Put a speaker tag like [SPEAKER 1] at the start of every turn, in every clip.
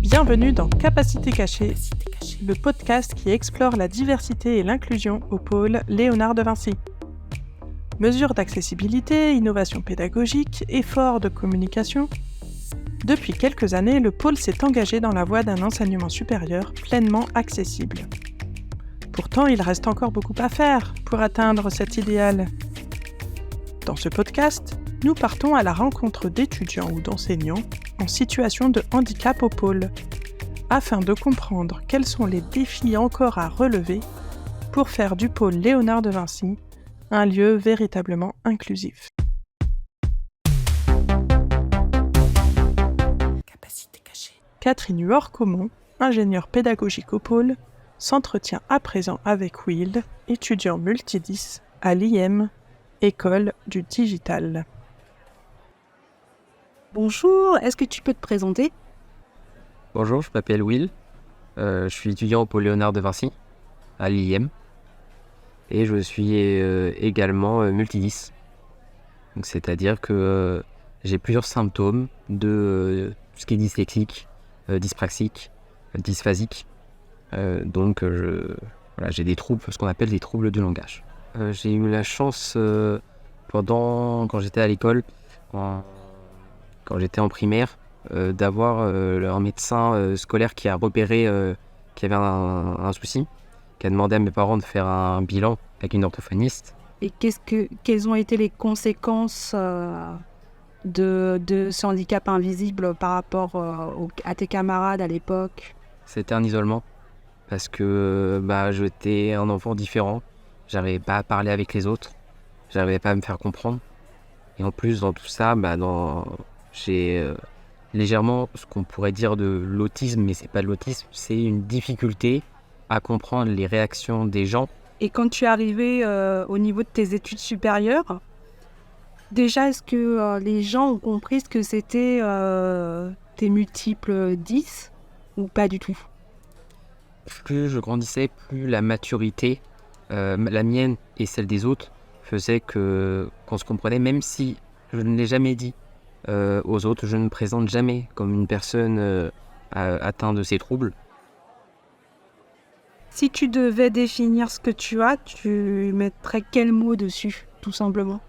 [SPEAKER 1] Bienvenue dans Capacité cachée, le podcast qui explore la diversité et l'inclusion au pôle Léonard de Vinci. Mesures d'accessibilité, innovation pédagogique, efforts de communication. Depuis quelques années, le pôle s'est engagé dans la voie d'un enseignement supérieur pleinement accessible. Pourtant, il reste encore beaucoup à faire pour atteindre cet idéal. Dans ce podcast, nous partons à la rencontre d'étudiants ou d'enseignants en situation de handicap au pôle, afin de comprendre quels sont les défis encore à relever pour faire du pôle Léonard de Vinci un lieu véritablement inclusif. Capacité cachée. Catherine Huort-Caumont, ingénieure pédagogique au pôle, s'entretient à présent avec Will, étudiant multidis à l'IM, École du Digital.
[SPEAKER 2] Bonjour, est-ce que tu peux te présenter ?
[SPEAKER 3] Bonjour, je m'appelle Will, je suis étudiant au pôle Léonard de Vinci, à l'IM, et je suis également multidis. Donc, c'est-à-dire que j'ai plusieurs symptômes de tout ce qui est dyslexique, dyspraxique, dysphasique. J'ai des troubles, ce qu'on appelle des troubles du langage. J'ai eu la chance, quand j'étais à l'école, quand j'étais en primaire, d'avoir un médecin scolaire qui a repéré qu'il y avait un souci, qui a demandé à mes parents de faire un bilan avec une orthophoniste.
[SPEAKER 2] Et quelles ont été les conséquences de ce handicap invisible par rapport à tes camarades à l'époque ?
[SPEAKER 3] C'était un isolement, parce que j'étais un enfant différent, j'arrivais pas à parler avec les autres, j'arrivais pas à me faire comprendre. Et en plus, dans tout ça, j'ai légèrement ce qu'on pourrait dire de l'autisme, mais c'est pas de l'autisme, c'est une difficulté à comprendre les réactions des gens.
[SPEAKER 2] Et quand tu es arrivé au niveau de tes études supérieures, déjà est-ce que les gens ont compris ce que c'était tes multiples 10 ou pas du tout ?
[SPEAKER 3] Plus je grandissais, plus la maturité, la mienne et celle des autres, faisait qu'on se comprenait, même si je ne l'ai jamais dit aux autres. Je ne me présente jamais comme une personne atteinte de ces troubles.
[SPEAKER 2] Si tu devais définir ce que tu as, tu mettrais quel mot dessus, tout simplement ?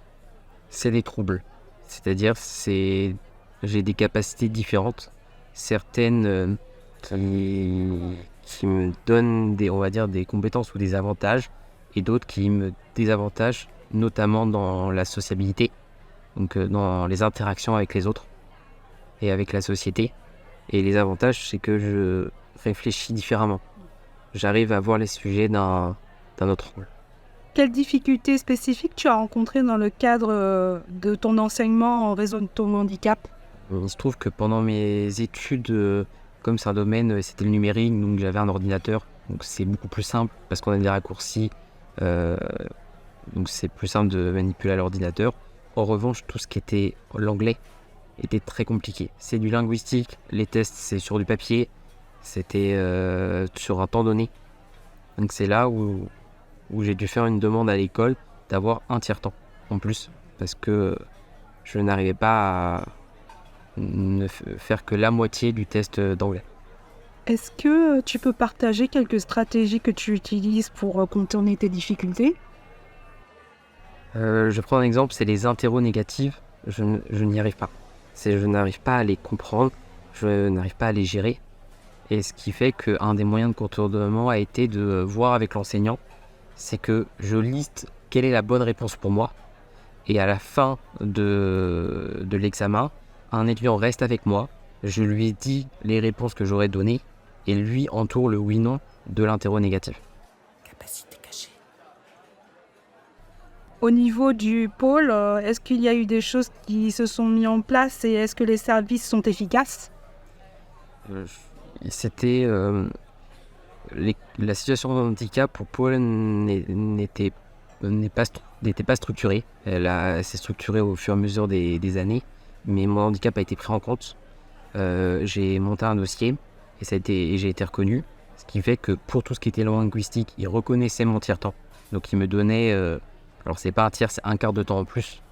[SPEAKER 3] C'est des troubles. C'est-à-dire, j'ai des capacités différentes. Certaines qui me donnent des compétences ou des avantages, et d'autres qui me désavantagent, notamment dans la sociabilité, donc dans les interactions avec les autres et avec la société. Et les avantages, c'est que je réfléchis différemment. J'arrive à voir les sujets d'un autre rôle.
[SPEAKER 2] Quelles difficultés spécifiques tu as rencontrées dans le cadre de ton enseignement en raison de ton handicap ?
[SPEAKER 3] Il se trouve que pendant mes études, comme c'est un domaine, c'était le numérique, donc j'avais un ordinateur, donc c'est beaucoup plus simple parce qu'on a des raccourcis, donc c'est plus simple de manipuler à l'ordinateur. En revanche, tout ce qui était l'anglais était très compliqué. C'est du linguistique, les tests c'est sur du papier, c'était sur un temps donné. Donc c'est là où j'ai dû faire une demande à l'école d'avoir un tiers-temps en plus, parce que je n'arrivais pas à ne faire que la moitié du test d'anglais.
[SPEAKER 2] Est-ce que tu peux partager quelques stratégies que tu utilises pour contourner tes difficultés ?
[SPEAKER 3] Je prends un exemple, c'est les interros négatives. Je n'y arrive pas. Je n'arrive pas à les comprendre, je n'arrive pas à les gérer. Et ce qui fait qu'un des moyens de contournement a été de voir avec l'enseignant, c'est que je liste quelle est la bonne réponse pour moi. Et à la fin de l'examen, un étudiant reste avec moi, je lui dis les réponses que j'aurais données, et lui entoure le oui-non de l'interro négatif.
[SPEAKER 1] Capacité cachée.
[SPEAKER 2] Au niveau du pôle, est-ce qu'il y a eu des choses qui se sont mises en place et est-ce que les services sont efficaces ?
[SPEAKER 3] C'était la situation de handicap au pôle n'était pas structurée. Elle s'est structurée au fur et à mesure des années, mais mon handicap a été pris en compte. J'ai monté un dossier et j'ai été reconnu, ce qui fait que pour tout ce qui était linguistique, il reconnaissait mon tiers-temps. Donc il me donnait, alors c'est pas un tiers, c'est un quart de temps en plus,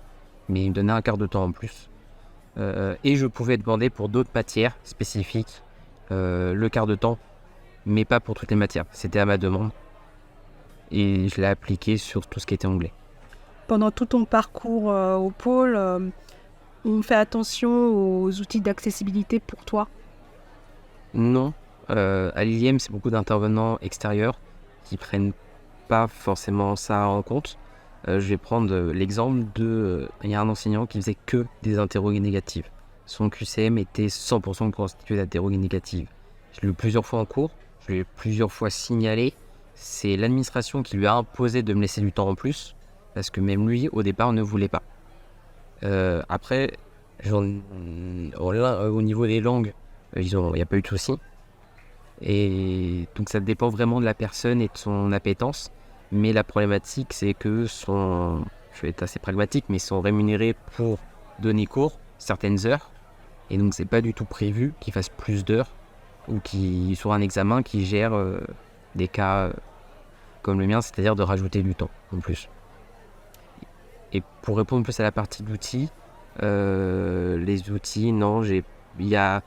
[SPEAKER 3] mais il me donnait un quart de temps en plus. Et je pouvais demander pour d'autres matières spécifiques le quart de temps, mais pas pour toutes les matières. C'était à ma demande. Et je l'ai appliqué sur tout ce qui était anglais.
[SPEAKER 2] Pendant tout ton parcours au pôle, on fait attention aux outils d'accessibilité pour toi?
[SPEAKER 3] Non. À l'IEM, c'est beaucoup d'intervenants extérieurs qui prennent pas forcément ça en compte. Je vais prendre l'exemple de... Il y a un enseignant qui faisait que des interrogues négatives. Son QCM était 100% constitué d'interrogues négatives. Je l'ai eu plusieurs fois en cours, je l'ai eu plusieurs fois signalé. C'est l'administration qui lui a imposé de me laisser du temps en plus, parce que même lui, au départ, ne voulait pas. Après, au niveau des langues, il n'y a pas eu de souci. Et donc ça dépend vraiment de la personne et de son appétence. Mais la problématique, c'est que je vais être assez pragmatique, mais ils sont rémunérés pour donner cours certaines heures. Et donc c'est pas du tout prévu qu'ils fassent plus d'heures ou qu'ils sur un examen qui gère des cas comme le mien, c'est-à-dire de rajouter du temps en plus. Et pour répondre plus à la partie d'outils, les outils, non, il y a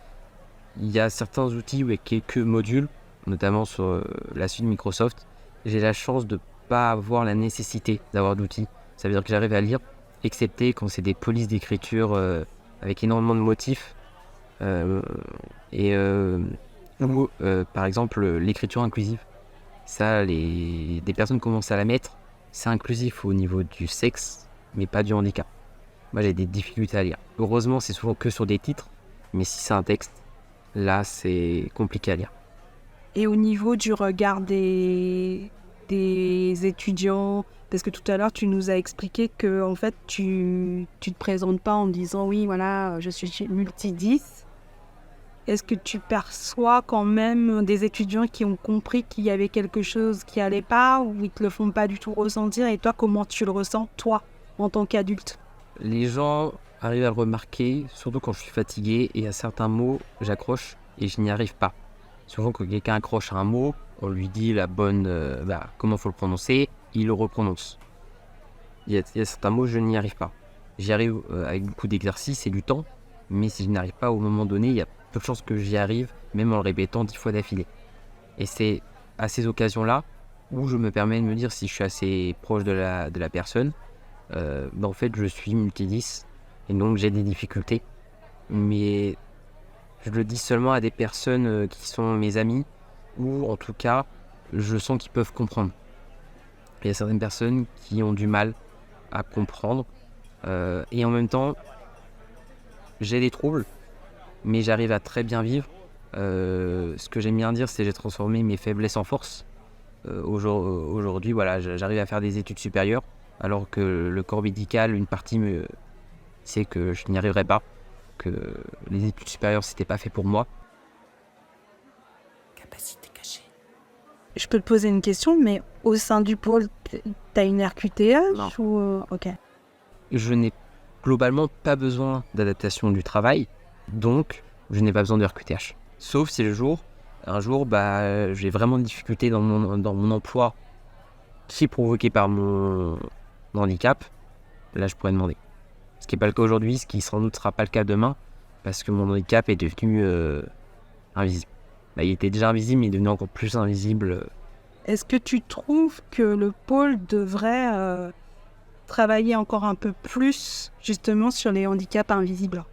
[SPEAKER 3] certains outils avec quelques modules, notamment sur la suite Microsoft. J'ai la chance de ne pas avoir la nécessité d'avoir d'outils. Ça veut dire que j'arrive à lire, excepté quand c'est des polices d'écriture avec énormément de motifs. Ou par exemple l'écriture inclusive. Ça, des personnes commencent à la mettre. C'est inclusif au niveau du sexe, mais pas du handicap. Moi, j'ai des difficultés à lire. Heureusement, c'est souvent que sur des titres, mais si c'est un texte, là, c'est compliqué à lire.
[SPEAKER 2] Et au niveau du regard des étudiants, parce que tout à l'heure, tu nous as expliqué que en fait, tu te présentes pas en disant « Oui, voilà, je suis multi-10 ». Est-ce que tu perçois quand même des étudiants qui ont compris qu'il y avait quelque chose qui allait pas ou ils te le font pas du tout ressentir? Et toi, comment tu le ressens, toi, en tant qu'adulte?
[SPEAKER 3] Les gens arrivent à le remarquer, surtout quand je suis fatigué et à certains mots, j'accroche et je n'y arrive pas. Souvent, quand quelqu'un accroche à un mot, on lui dit la bonne, comment il faut le prononcer, il le reprononce. Il y a certains mots, je n'y arrive pas. J'y arrive avec beaucoup d'exercice et du temps, mais si je n'y arrive pas, au moment donné, il y a peu de chances que j'y arrive, même en le répétant 10 fois d'affilée. Et c'est à ces occasions-là où je me permets de me dire si je suis assez proche de la personne. En fait, je suis multi-10 et donc j'ai des difficultés. Mais je le dis seulement à des personnes qui sont mes amis ou en tout cas, je sens qu'ils peuvent comprendre. Il y a certaines personnes qui ont du mal à comprendre et en même temps, j'ai des troubles, mais j'arrive à très bien vivre. Ce que j'aime bien dire, c'est que j'ai transformé mes faiblesses en force. Aujourd'hui, voilà, j'arrive à faire des études supérieures, alors que le corps médical, une partie me sait que je n'y arriverai pas, que les études supérieures, c'était pas fait pour moi.
[SPEAKER 1] Capacité cachée.
[SPEAKER 2] Je peux te poser une question, mais au sein du pôle, t'as une RQTH?
[SPEAKER 3] Non.
[SPEAKER 2] Ou ok.
[SPEAKER 3] Je n'ai globalement pas besoin d'adaptation du travail, donc je n'ai pas besoin de RQTH. Sauf si un jour, j'ai vraiment de difficultés dans mon emploi qui est provoqué par mon handicap, là je pourrais demander. Ce qui n'est pas le cas aujourd'hui, ce qui sans doute sera pas le cas demain, parce que mon handicap est devenu invisible. Il était déjà invisible, mais il est devenu encore plus invisible.
[SPEAKER 2] Est-ce que tu trouves que le pôle devrait travailler encore un peu plus justement sur les handicaps invisibles?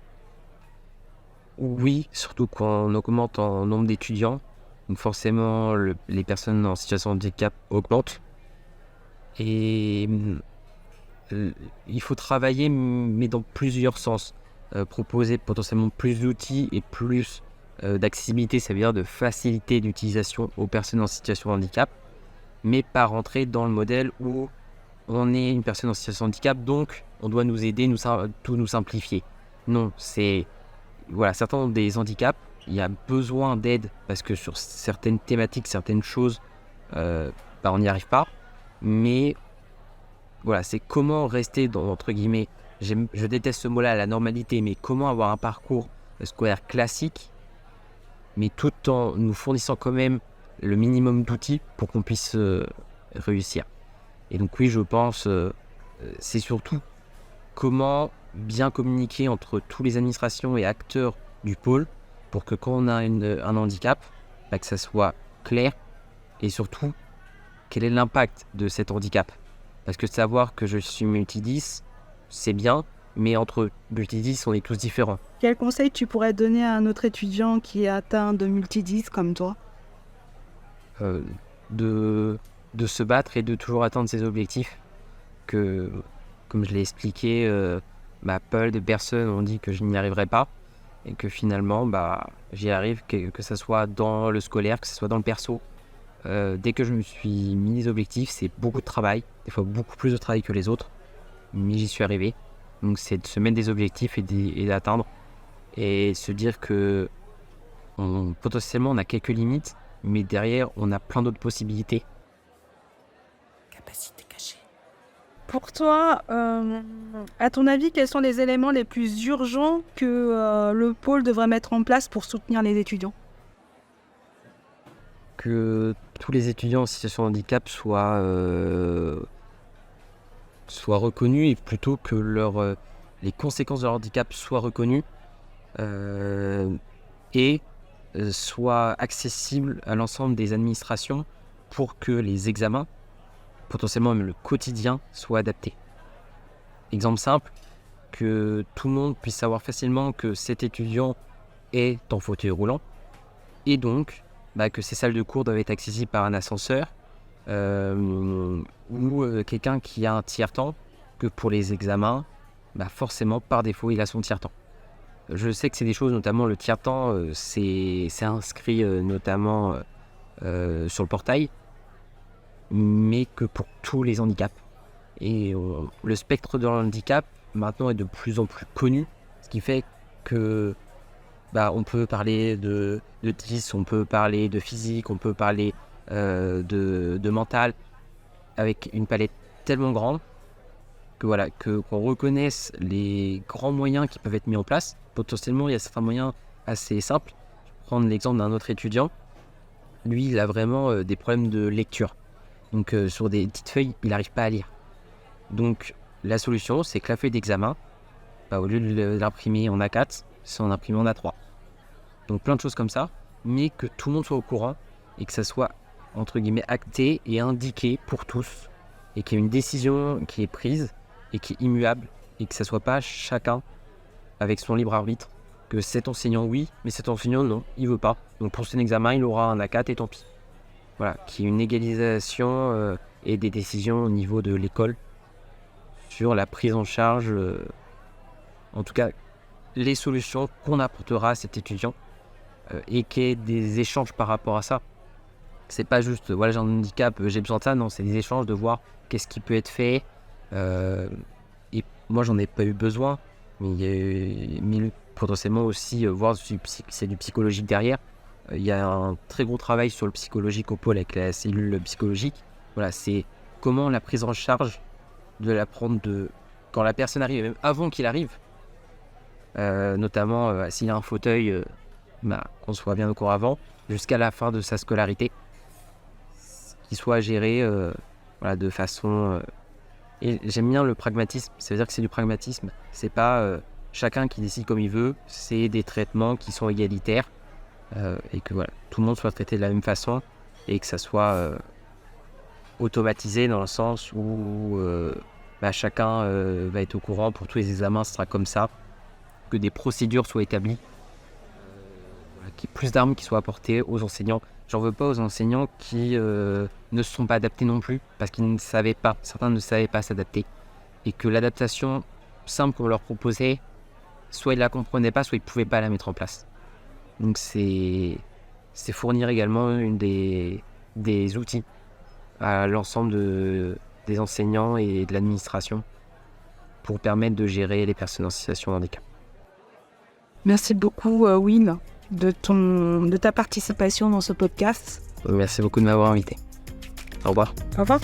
[SPEAKER 3] Oui, surtout quand on augmente en nombre d'étudiants, donc forcément les personnes en situation de handicap augmentent. Et il faut travailler, mais dans plusieurs sens. Proposer potentiellement plus d'outils et plus d'accessibilité, ça veut dire de facilité d'utilisation aux personnes en situation de handicap, mais pas rentrer dans le modèle où on est une personne en situation de handicap, donc on doit nous aider, tout nous simplifier. Non, certains ont des handicaps, il y a besoin d'aide parce que sur certaines thématiques, certaines choses, on n'y arrive pas. Mais voilà, c'est comment rester dans, entre guillemets, je déteste ce mot-là, la normalité, mais comment avoir un parcours scolaire classique, mais tout en nous fournissant quand même le minimum d'outils pour qu'on puisse réussir. Et donc oui, je pense, c'est surtout comment bien communiquer entre tous les administrations et acteurs du pôle pour que quand on a un handicap, que ça soit clair et surtout, quel est l'impact de cet handicap. Parce que savoir que je suis multi-10, c'est bien, mais entre multi-10, on est tous différents.
[SPEAKER 2] Quel conseil tu pourrais donner à un autre étudiant qui est atteint de multi-10 comme toi?
[SPEAKER 3] De se battre et de toujours atteindre ses objectifs. Que, comme je l'ai expliqué, peu de personnes ont dit que je n'y arriverais pas. Et que finalement, j'y arrive, que ce soit dans le scolaire, que ce soit dans le perso. Dès que je me suis mis des objectifs, c'est beaucoup de travail, des fois beaucoup plus de travail que les autres, mais j'y suis arrivé. Donc c'est de se mettre des objectifs et d'atteindre, et se dire que potentiellement on a quelques limites, mais derrière on a plein d'autres possibilités.
[SPEAKER 1] Capacité cachée.
[SPEAKER 2] Pour toi, à ton avis, quels sont les éléments les plus urgents que le pôle devrait mettre en place pour soutenir les étudiants?
[SPEAKER 3] Que tous les étudiants en situation de handicap soient reconnus, et plutôt que les conséquences de leur handicap soient reconnues et soient accessibles à l'ensemble des administrations pour que les examens, potentiellement même le quotidien, soient adaptés. Exemple simple, que tout le monde puisse savoir facilement que cet étudiant est en fauteuil roulant, et donc que ces salles de cours doivent être accessibles par un ascenseur ou quelqu'un qui a un tiers-temps, que pour les examens, forcément par défaut il a son tiers-temps. Je sais que c'est des choses, notamment le tiers-temps, c'est inscrit notamment sur le portail, mais que pour tous les handicaps. Et le spectre de handicap maintenant est de plus en plus connu, ce qui fait que on peut parler de 10, on peut parler de physique, on peut parler de mental, avec une palette tellement grande que qu'on reconnaisse les grands moyens qui peuvent être mis en place. Potentiellement, il y a certains moyens assez simples. Je vais prendre l'exemple d'un autre étudiant. Lui, il a vraiment des problèmes de lecture. Donc, sur des petites feuilles, il n'arrive pas à lire. Donc, la solution, c'est que la feuille d'examen, au lieu de l'imprimer en A4, c'est en imprimer en A3. Donc plein de choses comme ça, mais que tout le monde soit au courant et que ça soit entre guillemets acté et indiqué pour tous, et qu'il y ait une décision qui est prise et qui est immuable, et que ça soit pas chacun avec son libre arbitre, que cet enseignant oui, mais cet enseignant non, il veut pas. Donc pour son examen, il aura un A4 et tant pis. Voilà, qu'il y ait une égalisation et des décisions au niveau de l'école sur la prise en charge, en tout cas les solutions qu'on apportera à cet étudiant, et qu'il y ait des échanges par rapport à ça. C'est pas juste voilà, j'ai un handicap, j'ai besoin de ça, non, c'est des échanges de voir qu'est-ce qui peut être fait, et moi j'en ai pas eu besoin, mais potentiellement aussi voir si c'est du psychologique derrière. Il y a un très gros travail sur le psychologique au pôle avec la cellule psychologique. Voilà, c'est comment la prise en charge de l'apprendre quand la personne arrive, même avant qu'il arrive, notamment s'il y a un fauteuil, qu'on soit bien au courant avant, jusqu'à la fin de sa scolarité, qu'il soit géré de façon... Et j'aime bien le pragmatisme, ça veut dire que c'est du pragmatisme, c'est pas chacun qui décide comme il veut, c'est des traitements qui sont égalitaires, et que voilà, tout le monde soit traité de la même façon, et que ça soit automatisé dans le sens où chacun va être au courant. Pour tous les examens, ce sera comme ça, que des procédures soient établies, qu'il y ait plus d'armes qui soient apportées aux enseignants. J'en veux pas aux enseignants qui ne se sont pas adaptés non plus, parce qu'ils ne savaient pas, certains ne savaient pas s'adapter, et que l'adaptation simple qu'on leur proposait, soit ils la comprenaient pas, soit ils pouvaient pas la mettre en place. Donc c'est fournir également des outils à l'ensemble des enseignants et de l'administration pour permettre de gérer les personnes en situation de handicap.
[SPEAKER 2] Merci beaucoup Will de ta participation dans ce podcast.
[SPEAKER 3] Merci beaucoup de m'avoir invité. Au revoir.
[SPEAKER 2] Au revoir.